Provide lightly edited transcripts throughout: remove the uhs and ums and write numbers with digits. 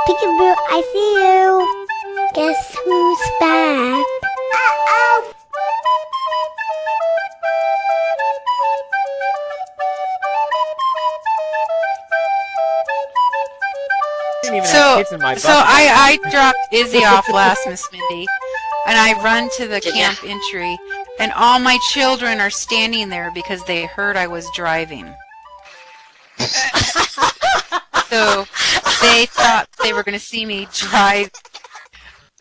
Peekaboo, I see you. Guess who's back? Uh-oh. So I dropped Izzy off last, Miss Mindy, and I run to the camp entry, and all my children are standing there because they heard I was driving. So they thought they were going to see me drive.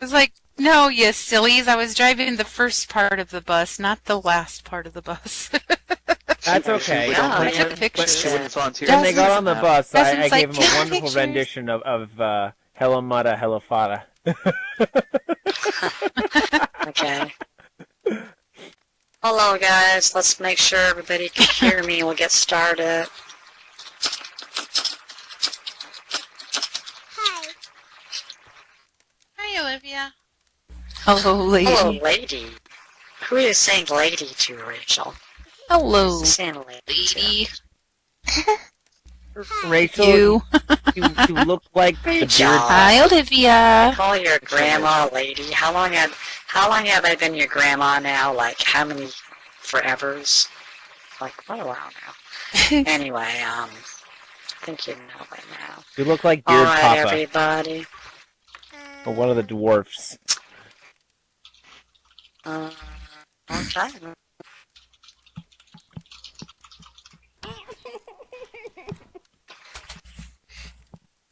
I was like, no, you sillies. I was driving the first part of the bus, not the last part of the bus. That's okay. I took pictures. When they got on the bus, I gave them a wonderful rendition of Hello Mudda, Hello Fada. Okay. Hello, guys. Let's make sure everybody can hear me. We'll get started. Hi. Hi, Olivia. Hello, lady. Hello, lady. Who are you saying lady to, Rachel? Hello, Saying lady. Rachel, you look like the beard. Hi, Olivia. Call your grandma lady. How long have I been your grandma now? Like, how many forevers? Like, quite a while now. Anyway, I think you know by now. You look like All Beard right, Papa. everybody. Or one of the dwarfs. Okay.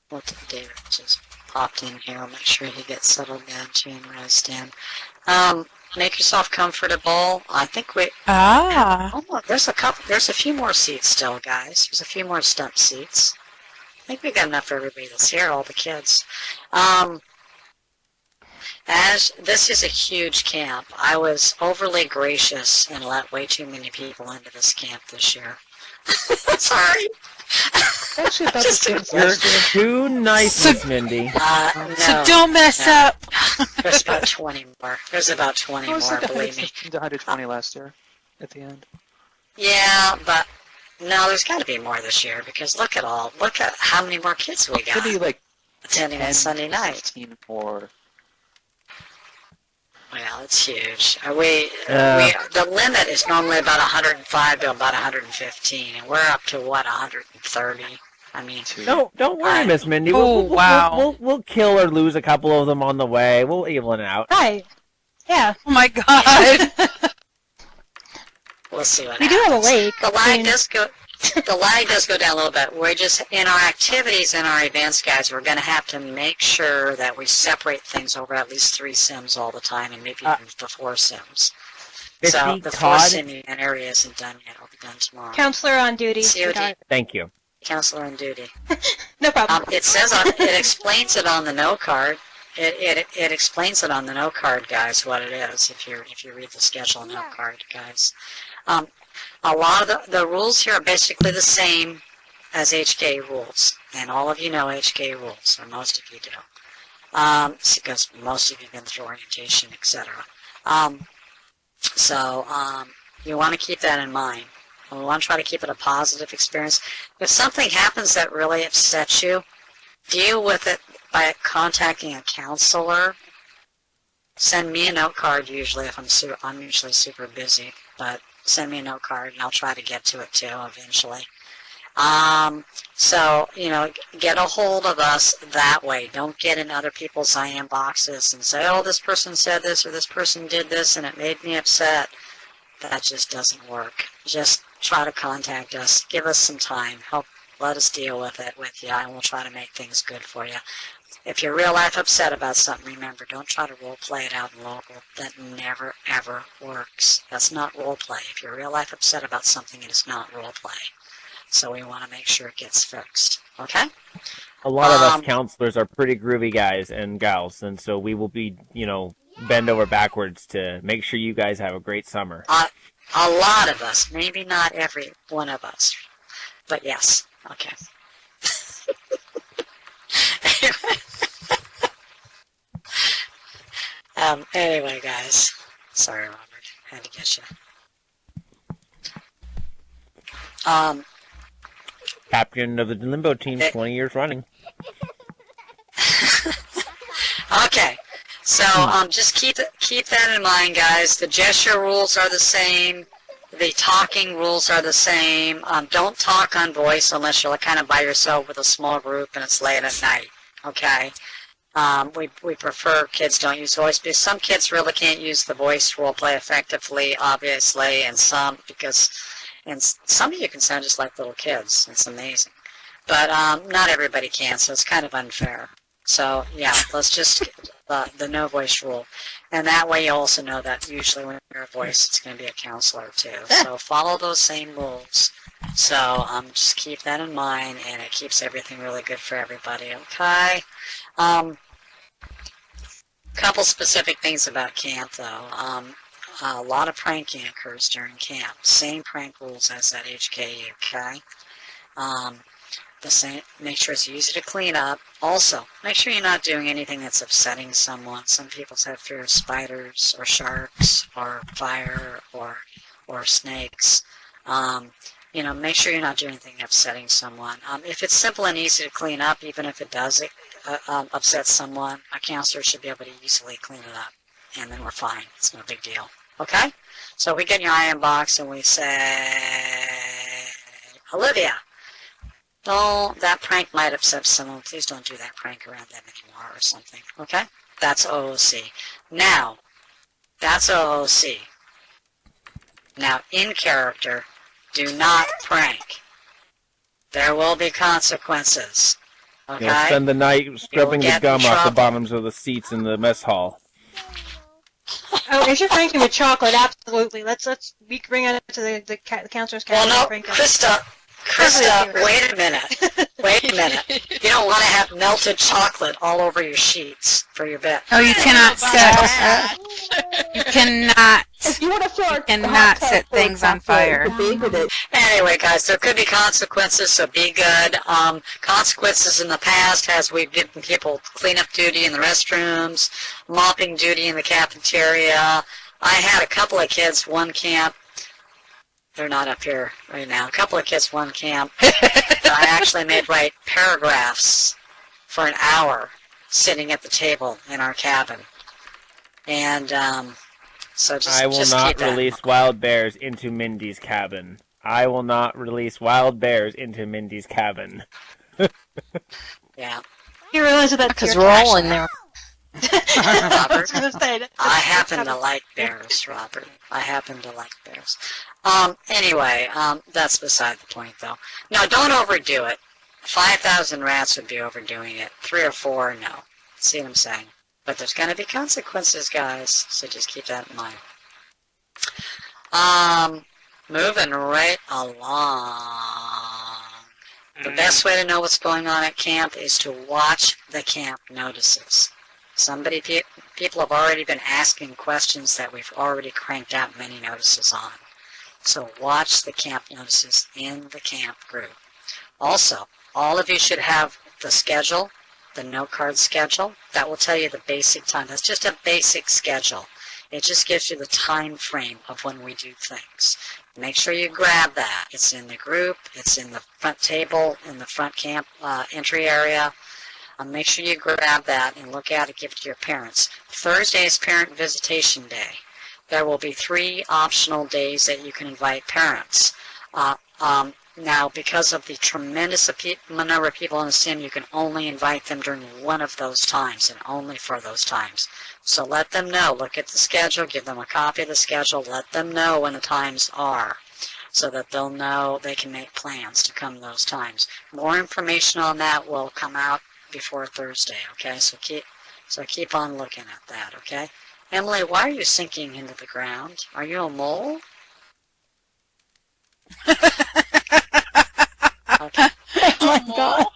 What did David just popped in here? I'll make sure he gets settled down too and rest in. Make yourself comfortable. I think we. Oh, look, there's a few more seats still, guys. There's a few more stump seats. I think we got enough for everybody that's here, all the kids. As this is a huge camp, I was overly gracious and let way too many people into this camp this year. Sorry. Actually, You're too nice, Miss Mindy. No, So don't mess up. There's about 20 more. There's about 20 more, like believe me. 120 last year at the end. Yeah, but no, there's got to be more this year because look at how many more kids we got Could be like attending on Sunday night. 15 or Well, it's huge. The limit is normally about 105 to about 115, and we're up to what 130. I mean, Don't worry, Miss Mindy. Wow. We'll kill or lose a couple of them on the way. We'll even it out. Right. Yeah. Oh my God. we'll see what We happens. do have a lake. The lag does go. The lag does go down a little bit. We're just in our activities and our events, guys. We're going to have to make sure that we separate things over at least 3 sims all the time, and maybe even the 4 sims. So the 4 simming area isn't done yet. It'll be done tomorrow. Counselor on duty. COD. Thank you. Counselor on duty. No problem. It explains it on the no card. It explains it on the no card, guys, what it is. If you read the schedule no card, guys. A lot of the rules here are basically the same as HK rules, and all of you know HK rules, or most of you do, because most of you have been through orientation, etc. You want to keep that in mind. We want to try to keep it a positive experience. If something happens that really upsets you, deal with it by contacting a counselor. Send me a note card usually if I'm usually super busy, but send me a note card and I'll try to get to it too eventually. Get a hold of us that way. Don't get in other people's IM boxes and say, oh, this person said this or this person did this and it made me upset. That just doesn't work. Just try to contact us. Give us some time. Let us deal with it with you, and we'll try to make things good for you. If you're real life upset about something, remember, don't try to role play it out in local. That never, ever works. That's not role play. If you're real life upset about something, it is not role play. So we want to make sure it gets fixed. Okay? A lot of us counselors are pretty groovy guys and gals, and so we will be, bend over backwards to make sure you guys have a great summer. A lot of us. Maybe not every one of us. But yes. Okay. Anyway, guys. Sorry, Robert. Had to get you. Captain of the Limbo team, 20 years running. Okay. So just keep that in mind, guys. The gesture rules are the same. The talking rules are the same. Don't talk on voice unless you're kind of by yourself with a small group and it's late at night. Okay. We prefer kids don't use voice because some kids really can't use the voice role play effectively, obviously, and some of you can sound just like little kids. It's amazing. But not everybody can, so it's kind of unfair. So yeah, let's just the no voice rule, and that way you also know that usually when you're a voice, it's going to be a counselor too. So follow those same rules. So just keep that in mind, and it keeps everything really good for everybody. Okay. Couple specific things about camp though. A lot of pranking occurs during camp. Same prank rules as at HKU. Okay. The same. Make sure it's easy to clean up. Also, make sure you're not doing anything that's upsetting someone. Some people have fear of spiders or sharks or fire or snakes. Make sure you're not doing anything upsetting someone. If it's simple and easy to clean up, even if it does upset someone, a counselor should be able to easily clean it up, and then we're fine. It's no big deal. Okay? So we get in your iron box and we say, Olivia, that prank might upset someone. Please don't do that prank around them anymore or something. Okay? That's OOC. Now, that's OOC. Now, in character, do not prank. There will be consequences. Okay? You'll spend the night scrubbing the gum off the bottoms of the seats in the mess hall. Oh, if you're pranking with chocolate, absolutely. We bring it to the counselor's cabin. Well, no, Krista, wait a minute. Wait a minute. You don't want to have melted chocolate all over your sheets for your bed. Oh, you cannot set. You cannot. If you want to throw cannot set things on fire. Anyway, guys, there could be consequences, so be good. Consequences in the past has we've given people cleanup duty in the restrooms, mopping duty in the cafeteria. I had a couple of kids, one camp. They're not up here right now. A couple of kids, one camp. I actually made write paragraphs for an hour sitting at the table in our cabin. And so just I will just not keep that. release wild bears into Mindy's cabin. I will not release wild bears into Mindy's cabin. Yeah. You realize that Because we're all in there. Robert, there. I happen to like bears, Robert. I happen to like bears. Anyway, that's beside the point, though. No, don't overdo it. 5,000 rats would be overdoing it. 3 or 4, no. See what I'm saying? But there's going to be consequences, guys, so just keep that in mind. Moving right along. The best way to know what's going on at camp is to watch the camp notices. People have already been asking questions that we've already cranked out many notices on. So watch the camp notices in the camp group. Also, all of you should have the schedule, the note card schedule. That will tell you the basic time. That's just a basic schedule. It just gives you the time frame of when we do things. Make sure you grab that. It's in the group. It's in the front table, in the front camp entry area. Make sure you grab that and look at it, give it to your parents. Thursday is Parent Visitation Day. There will be 3 optional days that you can invite parents. Now, because of the tremendous number of people in the sim, you can only invite them during one of those times and only for those times. So let them know. Look at the schedule. Give them a copy of the schedule. Let them know when the times are so that they'll know they can make plans to come those times. More information on that will come out before Thursday, okay? So keep on looking at that, okay? Emily, why are you sinking into the ground? Are you a mole? Okay. Oh my god.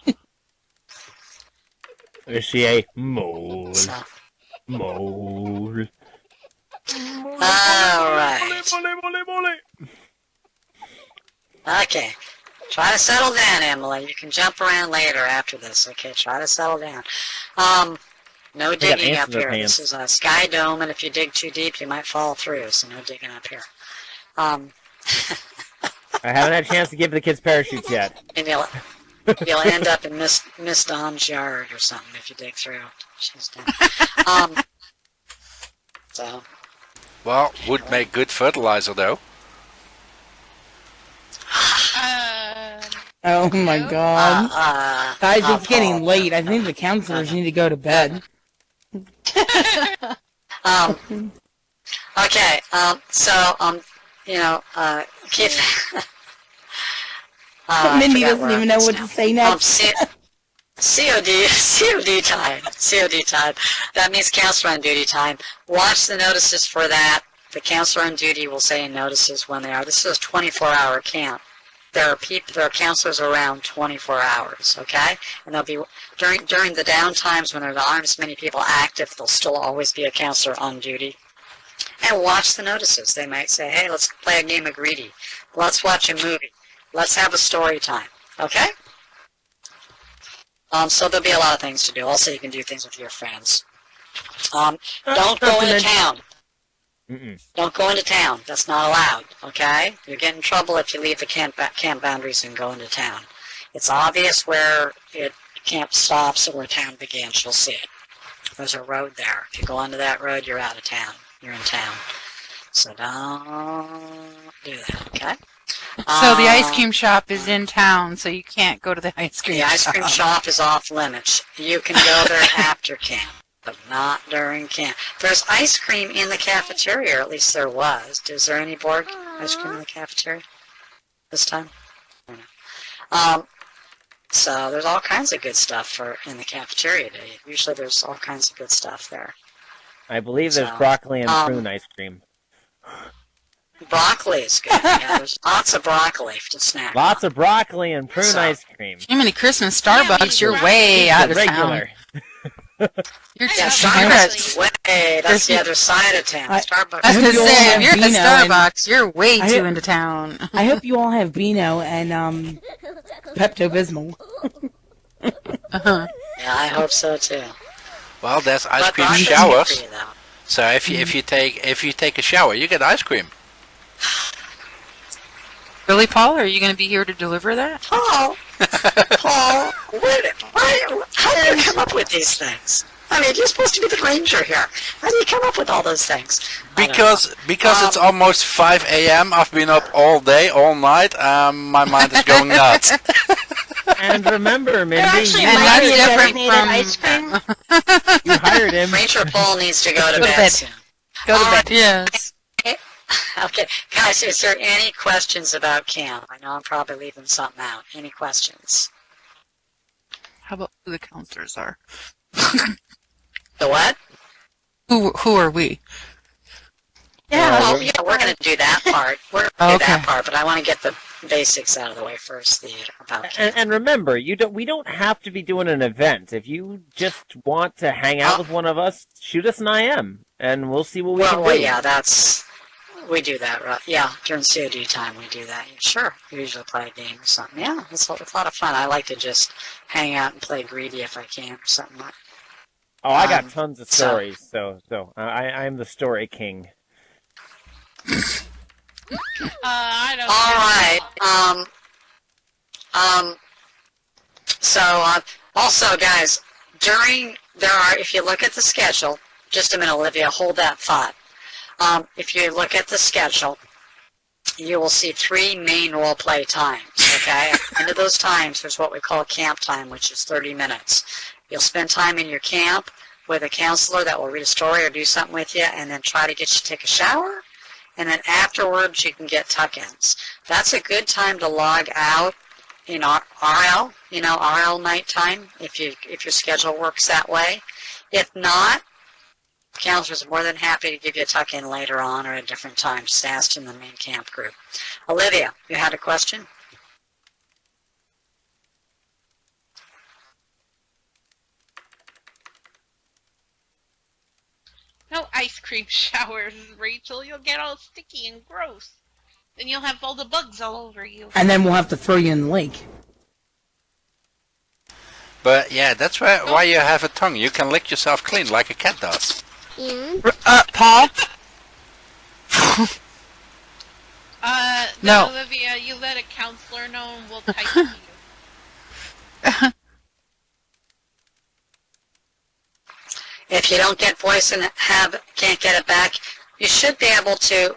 Is she a mole? So, Mole. all right. Okay. Try to settle down, Emily. You can jump around later after this, okay? Try to settle down. No digging up here. This is a sky dome, and if you dig too deep, you might fall through, so no digging up here. I haven't had a chance to give the kids parachutes yet. You'll end up in Miss Dawn's yard or something if you dig through. She's dead. So. Well, would make good fertilizer though. Oh my god. Guys, it's getting Paul. late. I think the counselors need to go to bed. Okay. Keith. Mindy doesn't even know what to say next. COD time. COD time. That means counselor on duty time. Watch the notices for that. The counselor on duty will say in notices when they are. This is a 24-hour camp. There are counselors around 24 hours, okay? And they'll be during the down times when there aren't as many people active, there'll still always be a counselor on duty. And watch the notices. They might say, hey, let's play a game of greedy. Let's watch a movie. Let's have a story time, okay? So there'll be a lot of things to do. Also, you can do things with your friends. Don't go into town. Don't go into town. That's not allowed, okay? You get in trouble if you leave the camp boundaries and go into town. It's obvious where camp stops or where town begins. You'll see it. There's a road there. If you go onto that road, you're out of town. You're in town. So don't do that, okay? So the ice cream shop is in town, so you can't go to the ice cream shop. The ice cream shop is off limits. You can go there after camp, but not during camp. There's ice cream in the cafeteria, or at least there was. Is there any Borg ice cream in the cafeteria this time? I don't know. So there's all kinds of good stuff in the cafeteria today. Usually there's all kinds of good stuff there. I believe there's broccoli and prune ice cream. Broccoli is good. Yeah, there's lots of broccoli to snack. Lots of broccoli and prune ice cream. Too many Christmas Starbucks. You're way out of Regular. town. You're Yeah, Starbucks is way. That's the other side of town. Starbucks. I was going to you all say, if have you're at Beano Starbucks, you're way too into town. I hope you all have Beano and Pepto-Bismol. Uh-huh. Yeah, I hope so too. Well, there's ice But cream broccoli's showers. good for you, though. So if you take a shower, you get ice cream. Really, Paul? Are you going to be here to deliver that? Paul, how do you come up with these things? I mean, you're supposed to be the ranger here. How do you come up with all those things? Because it's almost 5 a.m. I've been up all day, all night. My mind is going nuts. And remember, Mindy, Actually, you And might that's be different designated from- ice cream. you hired him. Ranger Paul needs to go to Go to bed bed. soon. Go to All bed. right. Yes. Okay, guys, is there any questions about camp? I know I'm probably leaving something out. Any questions? How about who the counselors are? The what? Who are we? Well, yeah, we're going to do that part. We're going to do that Okay. part, but I want to get the basics out of the way first. About camp. And remember, we don't have to be doing an event. If you just want to hang out with one of us, shoot us an IM, and we'll see what we can do. Well, yeah, we do that, right? Yeah, during COD time we do that. Sure, we usually play a game or something. Yeah, it's a lot of fun. I like to just hang out and play greedy if I can or something like. Oh, I got tons of stories, so I'm the story king. I don't All right. So also, guys, if you look at the schedule, just a minute, Olivia, hold that thought. If you look at the schedule, you will see 3 main role play times, okay? At the end of those times, there's what we call camp time, which is 30 minutes. You'll spend time in your camp with a counselor that will read a story or do something with you and then try to get you to take a shower. And then afterwards, you can get tuck-ins. That's a good time to log out in RL, RL night time, if your schedule works that way. If not, counselors are more than happy to give you a tuck-in later on or at a different time, just ask in the main camp group. Olivia, you had a question? No ice cream showers, Rachel. You'll get all sticky and gross. Then you'll have all the bugs all over you. And then we'll have to throw you in the lake. But yeah, that's why you have a tongue. You can lick yourself clean like a cat does. Paul? Then No. Olivia, you let a counselor know and we'll type to you. if you don't get voice and can't get it back, we should be able to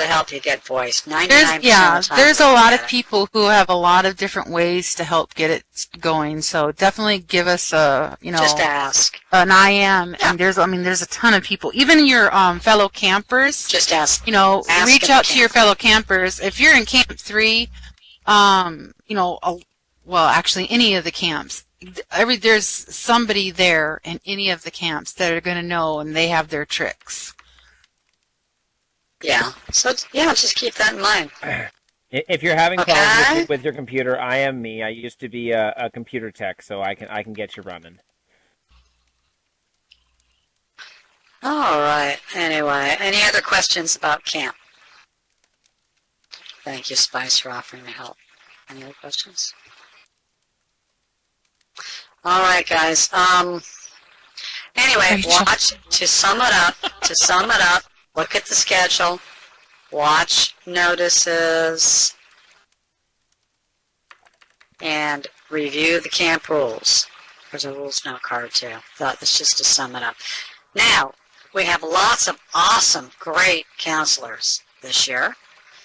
help you get voice. 99% of the time. There's a we lot get of it. people who have a lot of different ways to help get it going. So definitely give us Just ask. an IM. And there's a ton of people, even your fellow campers. Just ask. Ask Reach at out the to your camp. fellow campers. If you're in Camp 3, actually any of the camps, there's somebody there in any of the camps that are going to know, and they have their tricks. Yeah. So just keep that in mind. If you're having Okay. problems with your computer, I am me. I used to be a computer tech, so I can get you running. All right. Anyway, any other questions about camp? Thank you, Spice, for offering to help. Any other questions? All right, guys. Anyway, to sum it up, look at the schedule, watch notices, and review the camp rules. There's a rules note card, too. That's just to sum it up. Now, we have lots of awesome, great counselors this year.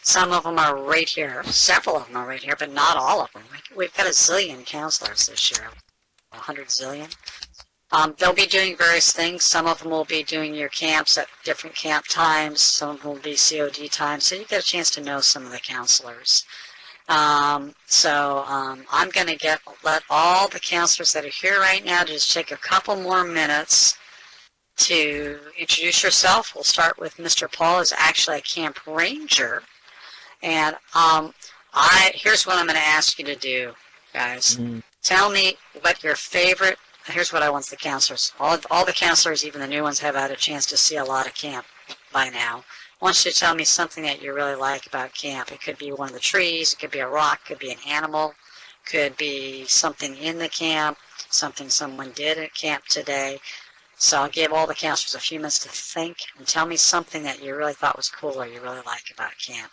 Some of them are right here. Several of them are right here, but not all of them. We've got a zillion counselors this year. 100 zillion. They'll be doing various things. Some of them will be doing your camps at different camp times. Some of them will be COD times. So you get a chance to know some of the counselors. I'm going to let all the counselors that are here right now to just take a couple more minutes to introduce yourself. We'll start with Mr. Paul, who's actually a camp ranger. And here's what I'm going to ask you to do, guys. Tell me what your favorite. Here's what I want the counselors. All the counselors, even the new ones, have had a chance to see a lot of camp by now. I want you to tell me something that you really like about camp. It could be one of the trees. It could be a rock. It could be an animal. It could be something in the camp. Something someone did at camp today. So I'll give all the counselors a few minutes to think and tell me something that you really thought was cool or you really like about camp.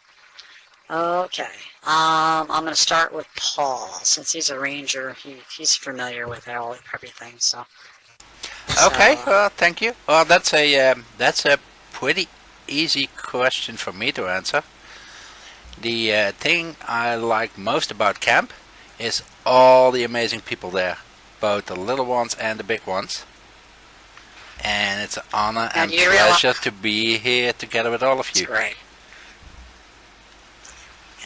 Okay. I'm going to start with Paul. Since he's a ranger, he's familiar with everything. So. Okay. Thank you. Well, that's a pretty easy question for me to answer. The thing I like most about camp is all the amazing people there, both the little ones and the big ones. And it's an honor and pleasure to be here together with all of you. That's great.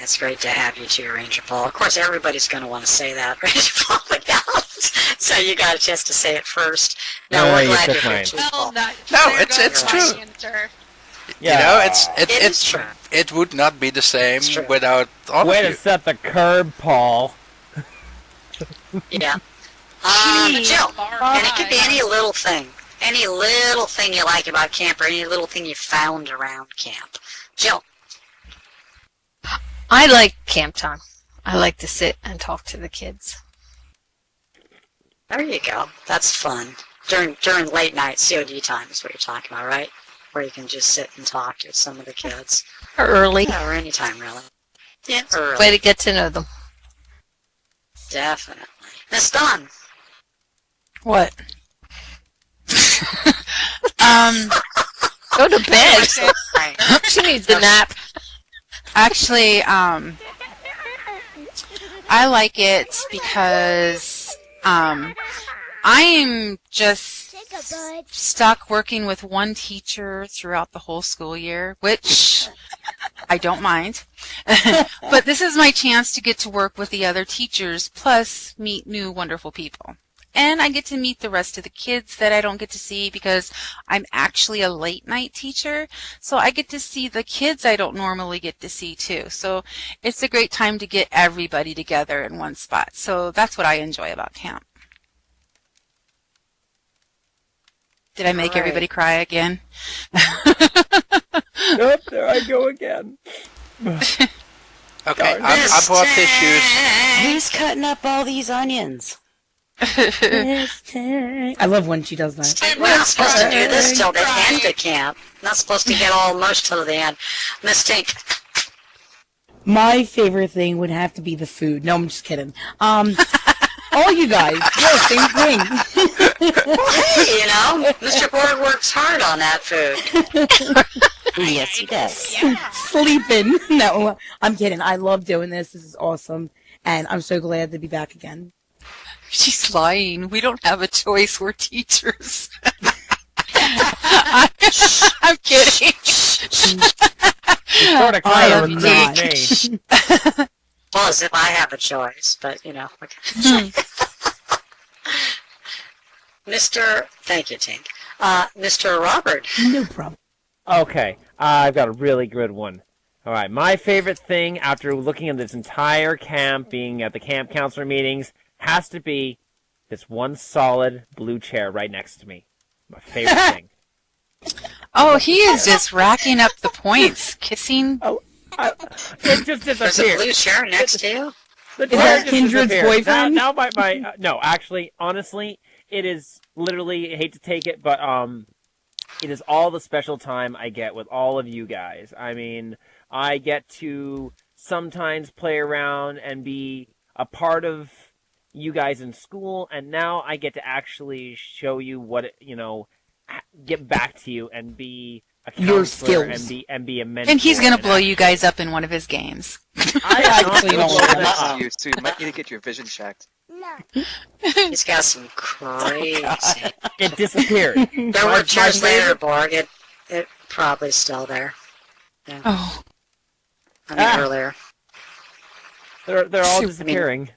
It's great to have you too, Ranger Paul. Of course, everybody's going to want to say that, Ranger Paul, so you got a chance to say it first. No, we're glad you're here too, Paul. No, it's true. Yeah. It is true. It would not be the same without all Way of you. to set the curb, Paul. Yeah. Jill, and it could be any little thing. Any little thing you like about camp or any little thing you found around camp. Jill. I like camp time. I like to sit and talk to the kids. There you go. That's fun. During late night COD time is what you're talking about, right? Where you can just sit and talk to some of the kids. Or early. Yeah, or any time, really. Yeah, early. Way to get to know them. Definitely. Miss Dawn. What? Go to bed. She needs a nap. Actually, I like it because I'm just stuck working with one teacher throughout the whole school year, which I don't mind. But this is my chance to get to work with the other teachers, plus meet new wonderful people. And I get to meet the rest of the kids that I don't get to see because I'm actually a late night teacher. So I get to see the kids I don't normally get to see too. So it's a great time to get everybody together in one spot. So that's what I enjoy about camp. Did I make everybody cry again? Nope, there I go again. Okay, I brought tissues. Who's cutting up all these onions? I love when she does that. We're not supposed to do this till the end of camp. Not supposed to get all mush till the end. Miss Tink. My favorite thing would have to be the food. No, I'm just kidding. All you guys, yeah, same thing. Hey, Mr. Borg works hard on that food. Yes, he does. Yeah. Sleeping. No, I'm kidding. I love doing this. This is awesome. And I'm so glad to be back again. She's lying. We don't have a choice. We're teachers. I'm kidding. Sort of I kind am of not. me. Well, as if I have a choice, but okay. Thank you, Tink. Mr. Robert. No problem. Okay, I've got a really good one. All right, my favorite thing after looking at this entire camp, being at the camp counselor meetings, has to be this one solid blue chair right next to me. My favorite thing. Oh, he is just racking up the points, kissing. It just There's a disappeared. blue chair next to you. The Is chair that just Kindred's disappeared. boyfriend? Now no, actually, honestly, it is literally, I hate to take it, but it is all the special time I get with all of you guys. I mean, I get to sometimes play around and be a part of you guys in school, and now I get to actually show you what get back to you and be a Your counselor skills. and be a mentor. And he's going to and blow you guys up in one of his games. I actually don't want Next to to. you, so you might need to get your vision checked. He's got some crazy. It disappeared. There were chairs later, Borg. It probably still there. Yeah. Oh, I mean, earlier. They're all disappearing.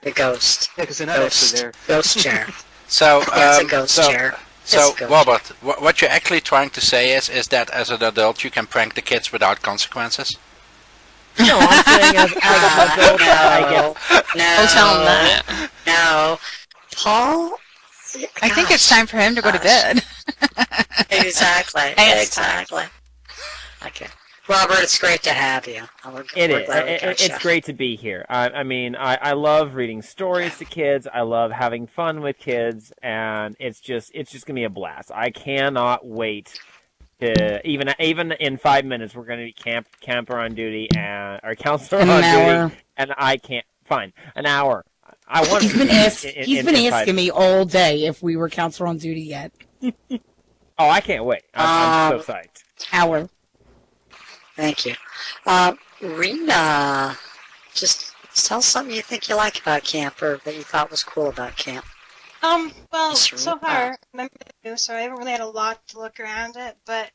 The ghost. Yeah, because they're not Ghost. actually there. Ghost chair. So, That's a ghost chair. So, It's a ghost Robert, what you're actually trying to say is that as an adult you can prank the kids without consequences? No, I'm saying as an adult, I get. No. Don't tell him that. No. Paul? I think it's time for him to go to bed. Exactly. It's Exactly. Okay. Robert, it's great to have you. We're glad we got It's you. great to be here. I mean, I love reading stories to kids. I love having fun with kids, and it's just gonna be a blast. I cannot wait to even in 5 minutes we're gonna be camper on duty and or counselor An on hour. duty, and I can't fine an hour. I want. He's been in 5 asking me all day if we were counselor on duty yet. Oh, I can't wait. I'm so psyched. Hour. Thank you. Rena, just tell us something you think you like about camp or that you thought was cool about camp. Well, Sure. so far, remember so I haven't really had a lot to look around it, but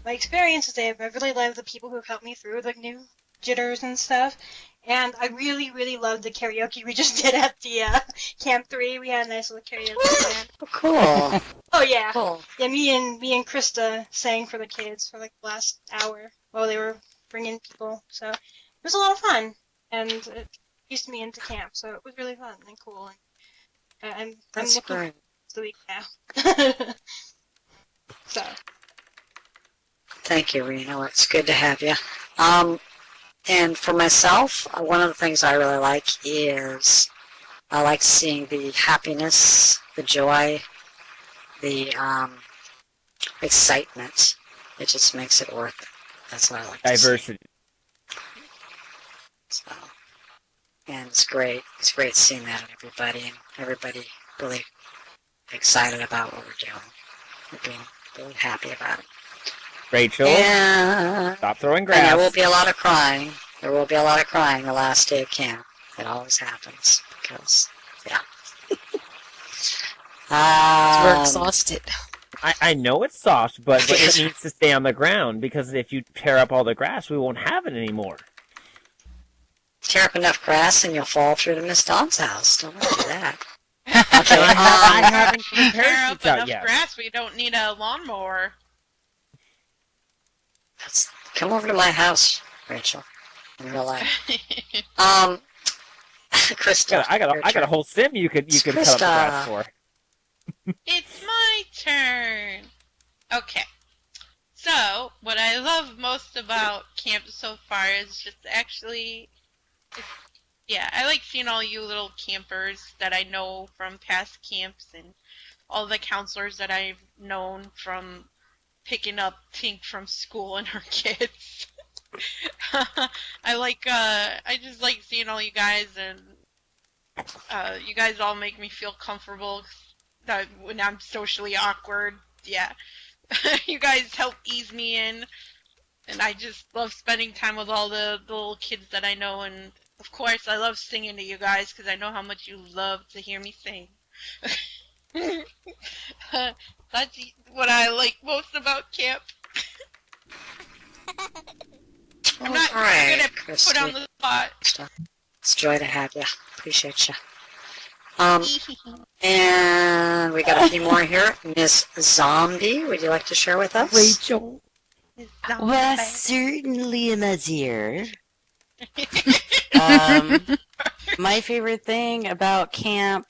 my experience is I've really loved the people who've helped me through the new jitters and stuff, and I really, really loved the karaoke we just did at the Camp 3. We had a nice little karaoke plan. Oh, cool. Oh yeah. Cool. Yeah, me and Krista sang for the kids for like the last hour while they were bringing people, so it was a lot of fun, and it eased me into camp, so it was really fun and cool, and I'm That's looking great. forward to the week now. So, Thank you, Rena. It's good to have you. And for myself, one of the things I really like is I like seeing the happiness, the joy, the excitement. It just makes it worth it. That's what I like to see. Diversity. So, and it's great. It's great seeing that in everybody, and everybody really excited about what we're doing. We're being really happy about it. Rachel, Yeah. stop throwing And grass. there will be a lot of crying. There will be a lot of crying the last day of camp. It always happens because, yeah. We're exhausted. I know it's soft, but it needs to stay on the ground because if you tear up all the grass, we won't have it anymore. Tear up enough grass and you'll fall through to Miss Dawn's house. Don't want to do that. Okay, I haven't Tear prepared up sheets out enough yet. grass, we don't need a lawnmower. Come over to my house, Rachel, in real life. Krista. I got a whole sim you could cut up the Krista. grass for. It's my turn. Okay. So, what I love most about camp so far is just actually, I like seeing all you little campers that I know from past camps and all the counselors that I've known from picking up Tink from school and her kids. I just like seeing all you guys, and you guys all make me feel comfortable. when I'm socially awkward. Yeah. You guys help ease me in. And I just love spending time with all the little kids that I know. And, of course, I love singing to you guys because I know how much you love to hear me sing. That's what I like most about camp. I'm not Alright, gonna put on the spot. It's a joy to have you. Appreciate you. And we got a few more here. Miss Zombie, would you like to share with us? Rachel. Well, certainly am here. My favorite thing about camp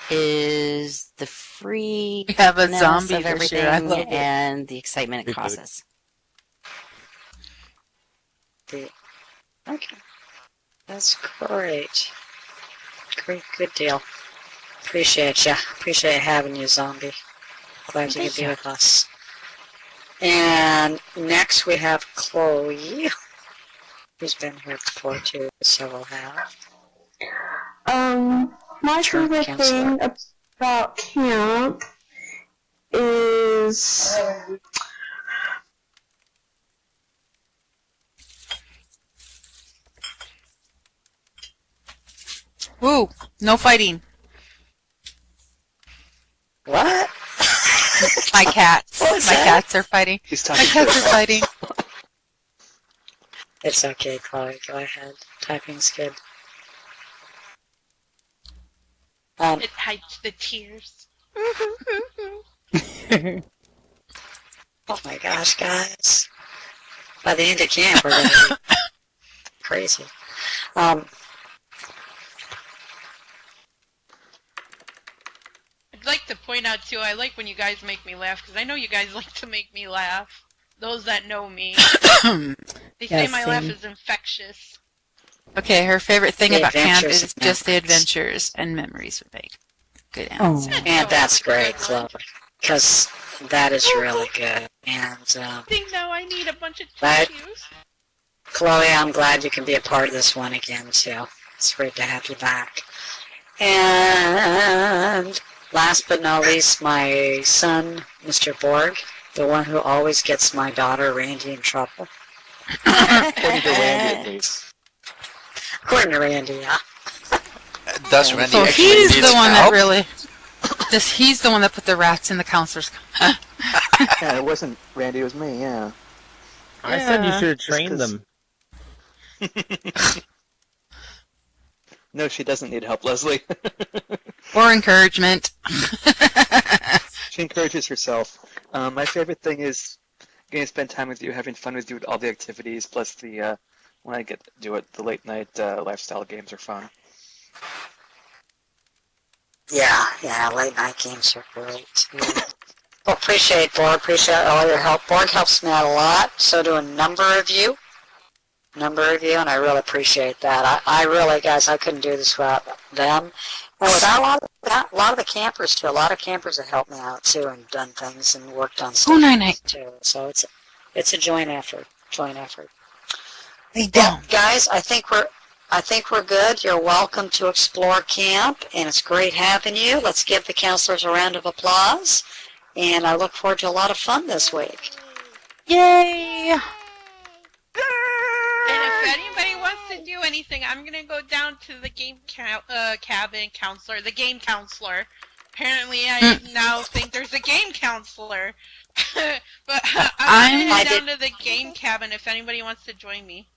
is the free We have a zombie of to everything share. I love it. and the excitement it causes. Okay. That's great. Great, good deal. Appreciate you. Appreciate having you, Zombie. Glad you could be with us. And next we have Chloe, who's been here before too, several have. My favorite thing about camp is Woo! No fighting. What? My cats. What was My that? cats are fighting. He's My talking cats are fighting. It's okay, Chloe. Go ahead. Typing's good. It hides the tears. Oh my gosh, guys. By the end of camp, we're going to be crazy. I'd like to point out, too, I like when you guys make me laugh, because I know you guys like to make me laugh. Those that know me. They say my laugh is infectious. Okay, her favorite thing The about camp adventures is and just the memories. adventures and memories we make. Good answer. And that's great, Chloe. Because that is really good. And, I think now I need a bunch of Right. tissues. Chloe, I'm glad you can be a part of this one again, too. It's great to have you back. And last but not least, my son, Mr. Borg, the one who always gets my daughter, Randy, in trouble. According to Randy, at least. According to Randy, yeah. Does Randy So actually he's need the one that help? really. He's the one that put the rats in the counselor's. Yeah, it wasn't Randy, it was me, yeah. I said you Yeah. should have trained them. No, she doesn't need help, Leslie. Or encouragement. She encourages herself. My favorite thing is getting to spend time with you, having fun with you with all the activities, plus the, when I get to do it, the late night lifestyle games are fun. Yeah, late night games are great. Yeah. Well, appreciate Borg, appreciate all your help. Borg helps me out a lot, so do a number of you, and I really appreciate that. I really, guys, I couldn't do this without them. And without a lot of the campers, too. A lot of campers have helped me out, too, and done things and worked on stuff, night. too. So it's a joint effort. They Well, don't. guys, I think we're good. You're welcome to explore camp, and it's great having you. Let's give the counselors a round of applause, and I look forward to a lot of fun this week. Yay! And if anybody wants to do anything, I'm gonna go down to the game cabin counselor, the game counselor. Apparently, I now think there's a game counselor. But I'm gonna head down to the game cabin if anybody wants to join me.